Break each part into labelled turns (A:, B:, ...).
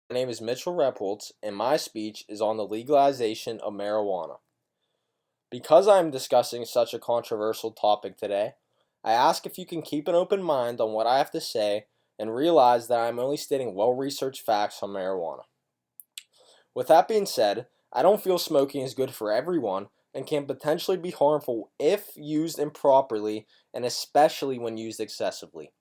A: My name is Mitchell Repholtz, and my speech is on the legalization of marijuana. Because I am discussing such a controversial topic today, I ask if you can keep an open mind on what I have to say and realize that I am only stating well-researched facts on marijuana. With that being said, I don't feel smoking is good for everyone and can potentially be harmful if used improperly and especially when used excessively.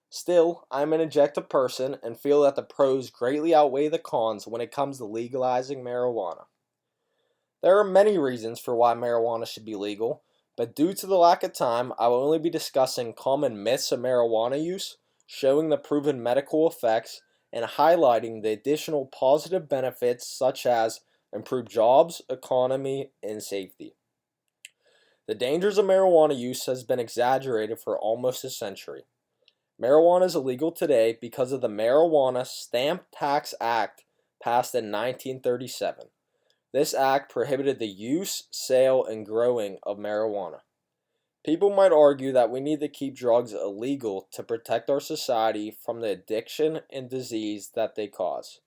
A: Still, I'm an objective person and feel that the pros greatly outweigh the cons when it comes to legalizing marijuana. There are many reasons for why marijuana should be legal, but due to the lack of time, I will only be discussing common myths of marijuana use, showing the proven medical effects, and highlighting the additional positive benefits such as improved jobs, economy, and safety. The dangers of marijuana use has been exaggerated for almost a century. Marijuana is illegal today because of the Marijuana Stamp Tax Act passed in 1937. This act prohibited the use, sale, and growing of marijuana. People might argue that we need to keep drugs illegal to protect our society from the addiction and disease that they cause.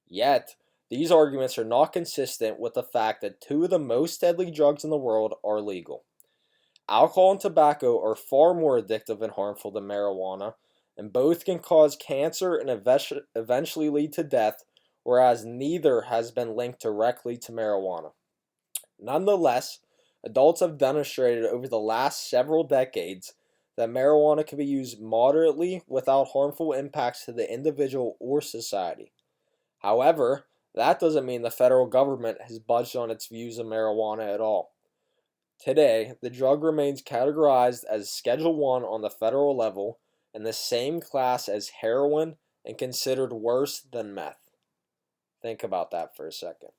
A: Yet, these arguments are not consistent with the fact that two of the most deadly drugs in the world are legal. Alcohol and tobacco are far more addictive and harmful than marijuana, and both can cause cancer and eventually lead to death, whereas neither has been linked directly to marijuana. Nonetheless, adults have demonstrated over the last several decades that marijuana can be used moderately without harmful impacts to the individual or society. However, that doesn't mean the federal government has budged on its views of marijuana at all. Today, the drug remains categorized as Schedule 1 on the federal level, in the same class as heroin and considered worse than meth. Think about that for a second.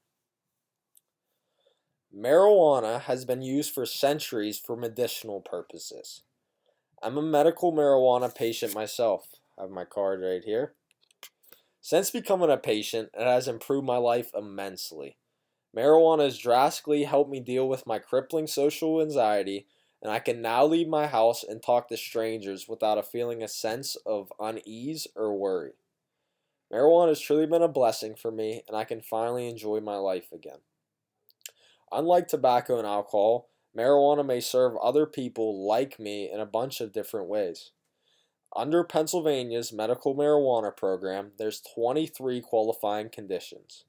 A: Marijuana has been used for centuries for medicinal purposes. I'm a medical marijuana patient myself. I have my card right here. Since becoming a patient, it has improved my life immensely. Marijuana has drastically helped me deal with my crippling social anxiety, and I can now leave my house and talk to strangers without feeling a sense of unease or worry. Marijuana has truly been a blessing for me, and I can finally enjoy my life again. Unlike tobacco and alcohol, marijuana may serve other people like me in a bunch of different ways. Under Pennsylvania's medical marijuana program, there's 23 qualifying conditions.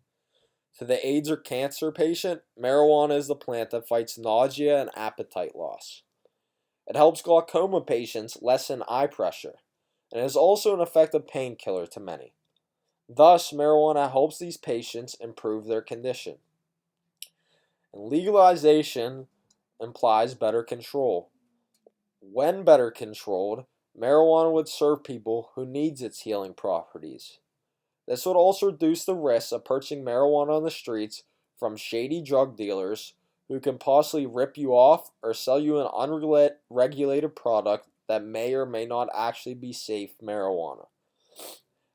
A: To the AIDS or cancer patient, marijuana is the plant that fights nausea and appetite loss. It helps glaucoma patients lessen eye pressure, and is also an effective painkiller to many. Thus, marijuana helps these patients improve their condition. And legalization implies better control. When better controlled, marijuana would serve people who needs its healing properties. This would also reduce the risk of purchasing marijuana on the streets from shady drug dealers who can possibly rip you off or sell you an unregulated product that may or may not actually be safe marijuana.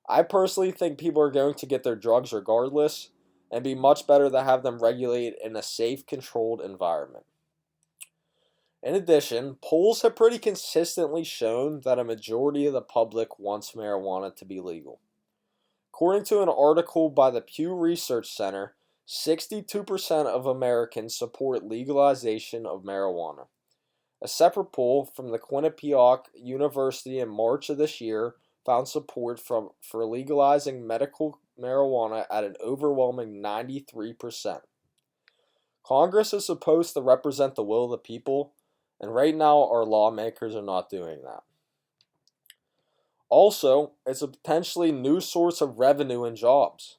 A: I personally think people are going to get their drugs regardless, and be much better to have them regulated in a safe, controlled environment. In addition, polls have pretty consistently shown that a majority of the public wants marijuana to be legal. According to an article by the Pew Research Center, 62% of Americans support legalization of marijuana. A separate poll from the Quinnipiac University in March of this year found support for legalizing medical marijuana at an overwhelming 93%. Congress is supposed to represent the will of the people, and right now our lawmakers are not doing that. Also, it's a potentially new source of revenue and jobs.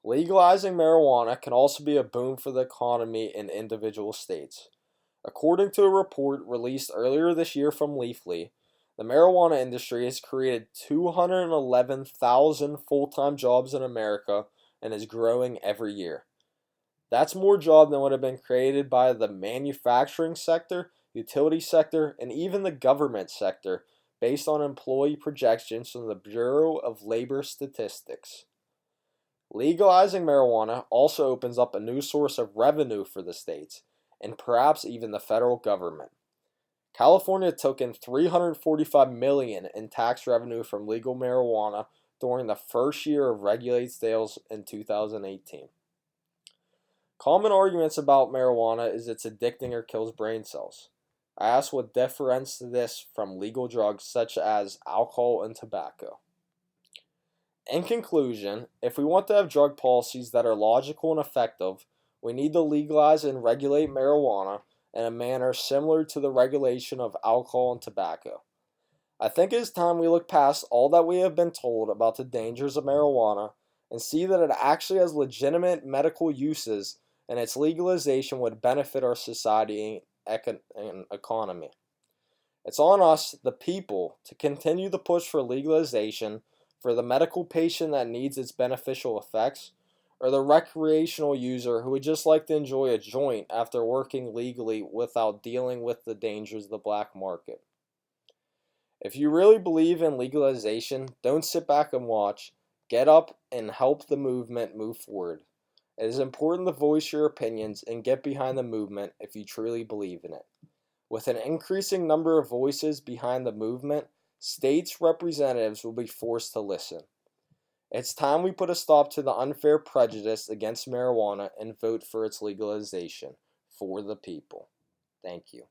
A: Legalizing marijuana can also be a boon for the economy in individual states. According to a report released earlier this year from Leafly, the marijuana industry has created 211,000 full-time jobs in America and is growing every year. That's more jobs than would have been created by the manufacturing sector, utility sector, and even the government sector, based on employee projections from the Bureau of Labor Statistics. Legalizing marijuana also opens up a new source of revenue for the states, and perhaps even the federal government. California took in $345 million in tax revenue from legal marijuana during the first year of regulated sales in 2018. Common arguments about marijuana is it's addicting or kills brain cells. I asked what differentiates this from legal drugs such as alcohol and tobacco. In conclusion, if we want to have drug policies that are logical and effective, we need to legalize and regulate marijuana in a manner similar to the regulation of alcohol and tobacco. I think it is time we look past all that we have been told about the dangers of marijuana and see that it actually has legitimate medical uses, and its legalization would benefit our society and economy. It's on us, the people, to continue the push for legalization for the medical patient that needs its beneficial effects, or the recreational user who would just like to enjoy a joint after working legally without dealing with the dangers of the black market. If you really believe in legalization, don't sit back and watch. Get up and help the movement move forward. It is important to voice your opinions and get behind the movement if you truly believe in it. With an increasing number of voices behind the movement, states' representatives will be forced to listen. It's time we put a stop to the unfair prejudice against marijuana and vote for its legalization for the people. Thank you.